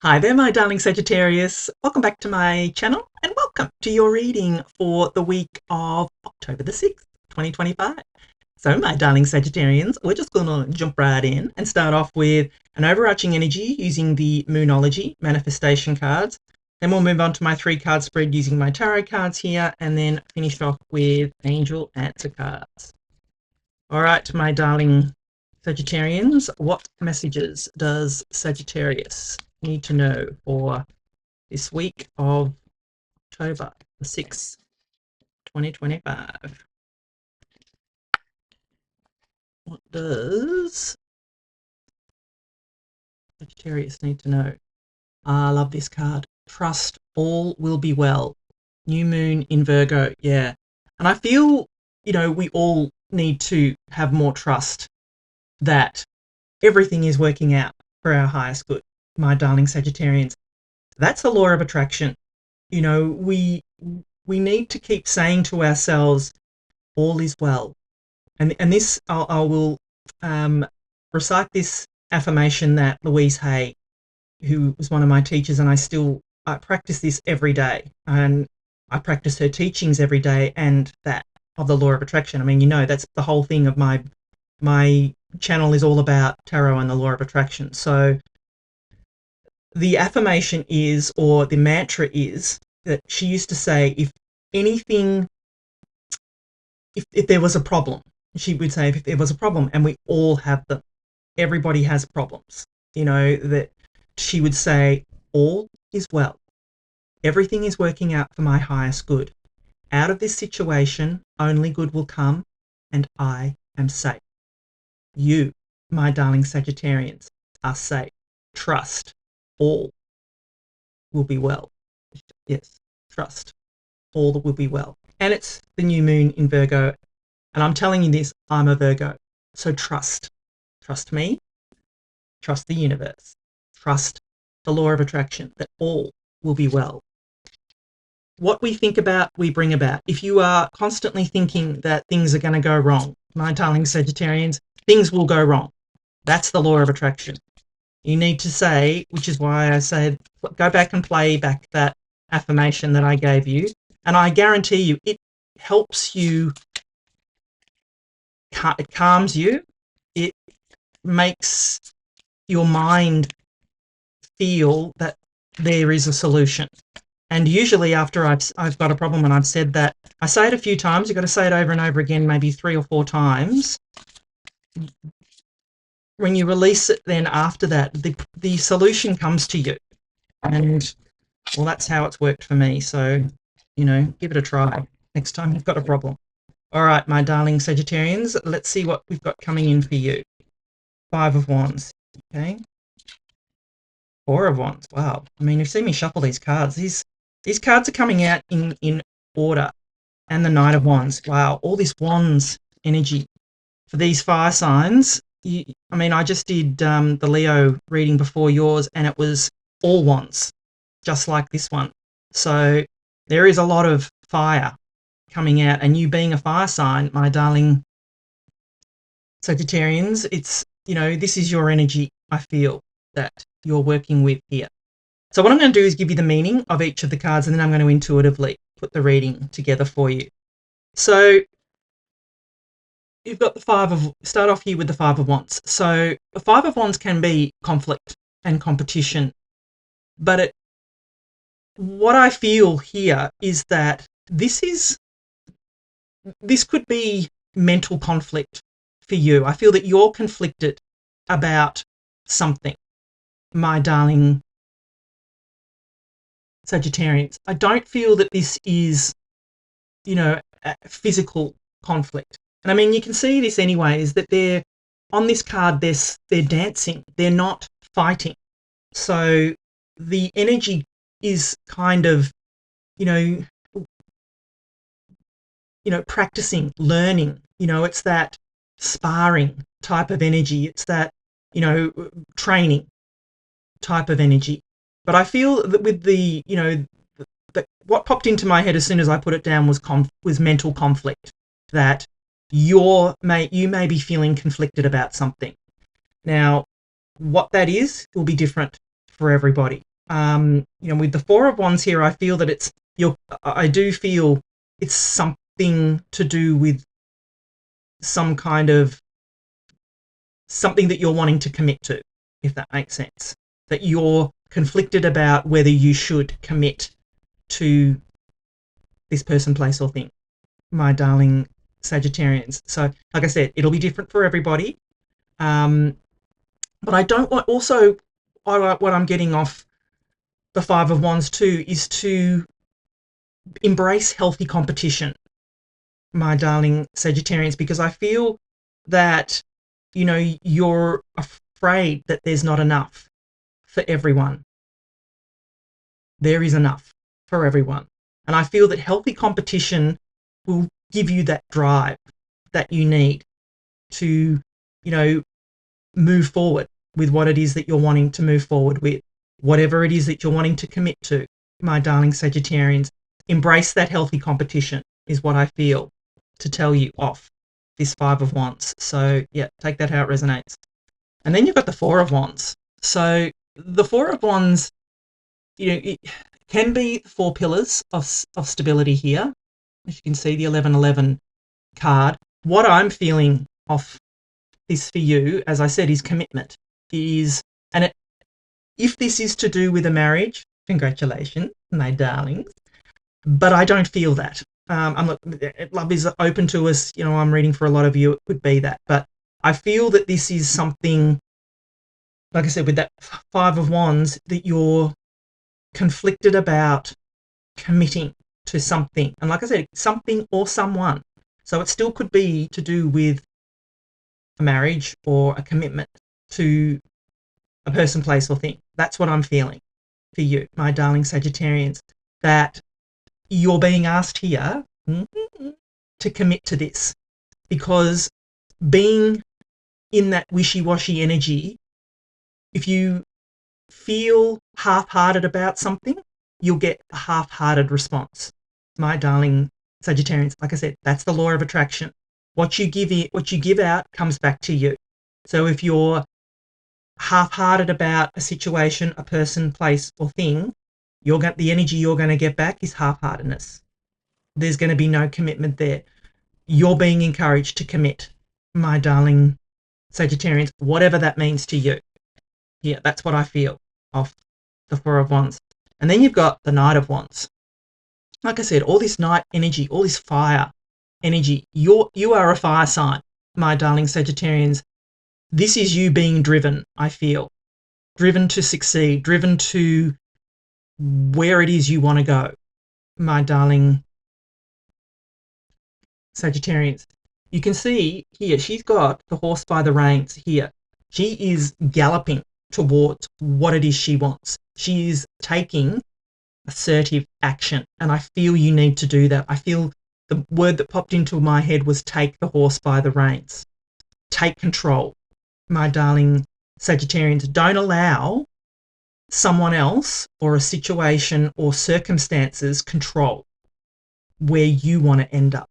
Hi there, my darling Sagittarius. Welcome back to my channel and welcome to your reading for the week of October the 6th, 2025. So, my darling Sagittarians, we're just going to jump right in and start off with an overarching energy using the Moonology manifestation cards. Then we'll move on to my 3-card spread using my tarot cards here and then finish off with angel answer cards. All right, my darling Sagittarians, what messages does Sagittarius need to know for this week of October the 6th, 2025? What does Sagittarius need to know? I love this card. Trust, all will be well. New moon in Virgo, yeah. And I feel, we all need to have more trust that everything is working out for our highest good, my darling Sagittarians. That's the law of attraction. We need to keep saying to ourselves, all is well. And this, I will recite this affirmation that Louise Hay, who was one of my teachers, and I practice this every day. And I practice her teachings every day and that of the law of attraction. I mean, that's the whole thing of my channel is all about tarot and the law of attraction. So the affirmation is, or the mantra is, that she used to say, if there was a problem, she would say, if there was a problem, and we all have them, everybody has problems, that she would say, all is well. Everything is working out for my highest good. Out of this situation, only good will come, and I am safe. You, my darling Sagittarians, are safe. Trust. All will be well. Yes, trust. All will be well. And it's the new moon in Virgo. And I'm telling you this, I'm a Virgo. So trust. Trust me. Trust the universe. Trust the law of attraction, that all will be well. What we think about, we bring about. If you are constantly thinking that things are going to go wrong, my darling Sagittarians, things will go wrong. That's the law of attraction. You need to say, which is why I said, go back and play back that affirmation that I gave you. And I guarantee you, it helps you, it calms you. It makes your mind feel that there is a solution. And usually after I've got a problem and I've said that, I say it a few times. You've got to say it over and over again, maybe 3 or 4 times. When you release it, then after that, the solution comes to you. And, well, that's how it's worked for me. So, give it a try next time you've got a problem. All right, my darling Sagittarians, let's see what we've got coming in for you. 5 of Wands, okay? 4 of Wands, wow. I mean, you've seen me shuffle these cards. These cards are coming out in order. And the Knight of Wands, wow, all this Wands energy. For these fire signs, I just did the Leo reading before yours, and it was all Wands, just like this one. So there is a lot of fire coming out, and you being a fire sign, my darling Sagittarians, it's, this is your energy, I feel, that you're working with here. So what I'm going to do is give you the meaning of each of the cards, and then I'm going to intuitively put the reading together for you. So you've got start off here with the 5 of Wands. So the 5 of Wands can be conflict and competition, but what I feel here is that this could be mental conflict for you. I feel that you're conflicted about something, my darling Sagittarians. I don't feel that this is, a physical conflict. And I mean, you can see this anyway, is that they're on this card, they're dancing, they're not fighting. So the energy is kind of, practicing, learning, it's that sparring type of energy. It's that, training type of energy. But I feel that with the, what popped into my head as soon as I put it down was mental conflict, that you may be feeling conflicted about something. Now, what that is will be different for everybody. With the Four of Wands here, I feel that I do feel it's something to do with some kind of something that you're wanting to commit to, if that makes sense. That you're conflicted about whether you should commit to this person, place, or thing, my darling Sagittarians. So, like I said, it'll be different for everybody. But I don't want also, what I'm getting off the Five of Wands too is to embrace healthy competition, my darling Sagittarians, because I feel that, you're afraid that there's not enough for everyone. There is enough for everyone. And I feel that healthy competition will give you that drive that you need to, move forward with what it is that you're wanting to move forward with. Whatever it is that you're wanting to commit to, my darling Sagittarians, embrace that healthy competition is what I feel to tell you off this Five of Wands. So, yeah, take that how it resonates. And then you've got the Four of Wands. So the Four of Wands, it can be four pillars of stability here. As you can see, the 1111 card. What I'm feeling off this for you, as I said, is commitment. If this is to do with a marriage, congratulations, my darlings. But I don't feel that. Love is open to us. I'm reading for a lot of you. It could be that. But I feel that this is something, like I said, with that Five of Wands, that you're conflicted about committing to something. And like I said, something or someone. So it still could be to do with a marriage or a commitment to a person, place, or thing. That's what I'm feeling for you, my darling Sagittarians, that you're being asked here to commit to this, because being in that wishy-washy energy, if you feel half-hearted about something, you'll get a half-hearted response. My darling Sagittarians, like I said, that's the law of attraction. What you give out comes back to you. So if you're half-hearted about a situation, a person, place, or thing, the energy you're going to get back is half-heartedness. There's going to be no commitment there. You're being encouraged to commit, my darling Sagittarians, whatever that means to you. Yeah, that's what I feel of the Four of Wands. And then you've got the Knight of Wands. Like I said, all this night energy, all this fire energy, you are a fire sign, my darling Sagittarians. This is you being driven, I feel. Driven to succeed, driven to where it is you want to go, my darling Sagittarians. You can see here, she's got the horse by the reins here. She is galloping towards what it is she wants. She is taking assertive action, and I feel you need to do that. I feel the word that popped into my head was take the horse by the reins. Take control, my darling Sagittarians. Don't allow someone else or a situation or circumstances control where you want to end up,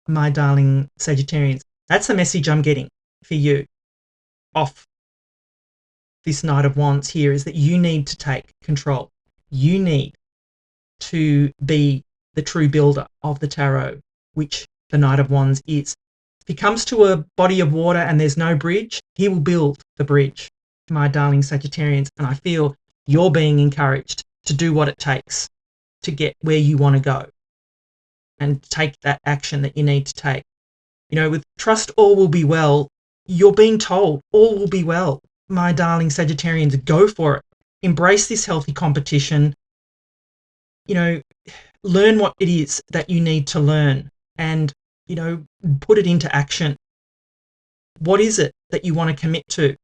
my darling Sagittarians. That's the message I'm getting for you off this Knight of Wands here, is that you need to take control. You need to be the true builder of the tarot, which the Knight of Wands is. If he comes to a body of water and there's no bridge, he will build the bridge, my darling Sagittarians. And I feel you're being encouraged to do what it takes to get where you want to go and take that action that you need to take. With trust, all will be well. You're being told all will be well, my darling Sagittarians. Go for it. Embrace this healthy competition. Learn what it is that you need to learn and, put it into action. What is it that you want to commit to?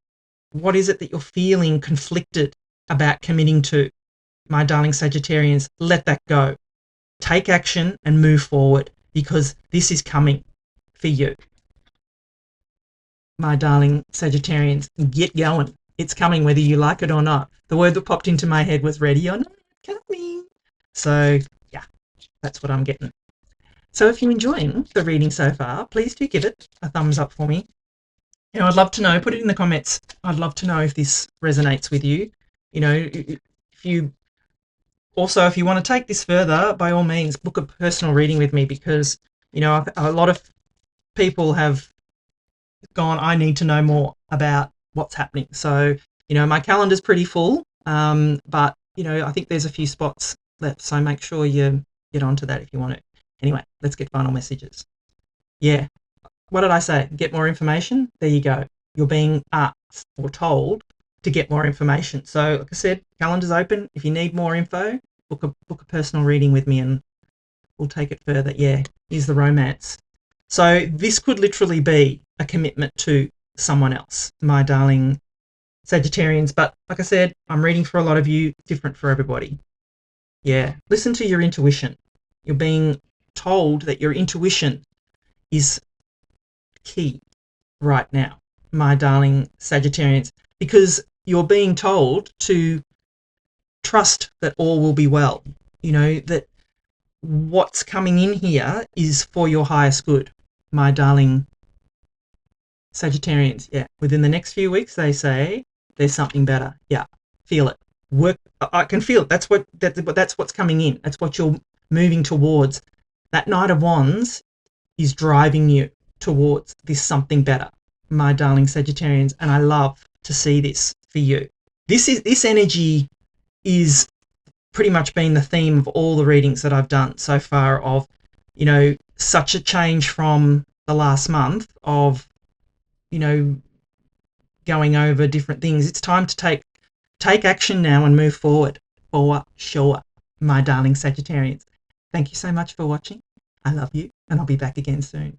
What is it that you're feeling conflicted about committing to? My darling Sagittarians, let that go. Take action and move forward, because this is coming for you. My darling Sagittarians, get going. It's coming whether you like it or not. The word that popped into my head was ready or not coming. So, yeah, that's what I'm getting. So if you're enjoying the reading so far, please do give it a thumbs up for me. I'd love to know, put it in the comments. I'd love to know if this resonates with you. If if you want to take this further, by all means, book a personal reading with me, because, a lot of people have gone, I need to know more about what's happening. So, my calendar's pretty full, but, I think there's a few spots left. So make sure you get onto that if you want it. Anyway, let's get final messages. Yeah. What did I say? Get more information? There you go. You're being asked or told to get more information. So, like I said, calendar's open. If you need more info, book a personal reading with me and we'll take it further. Yeah, here's the romance. So this could literally be a commitment to someone else, my darling Sagittarians. But like I said, I'm reading for a lot of you, different for everybody. Yeah, listen to your intuition. You're being told that your intuition is key right now, my darling Sagittarians, because you're being told to trust that all will be well. That what's coming in here is for your highest good, my darling Sagittarians. Yeah, within the next few weeks, they say there's something better. Yeah, feel it. Work. I can feel it. That's what's coming in. That's what you're moving towards. That Knight of Wands is driving you towards this something better, my darling Sagittarians, and I love to see this for you. This energy is pretty much been the theme of all the readings that I've done so far, of, such a change from the last month of, going over different things. It's time to take action now and move forward, for sure, my darling Sagittarians. Thank you so much for watching. I love you, and I'll be back again soon.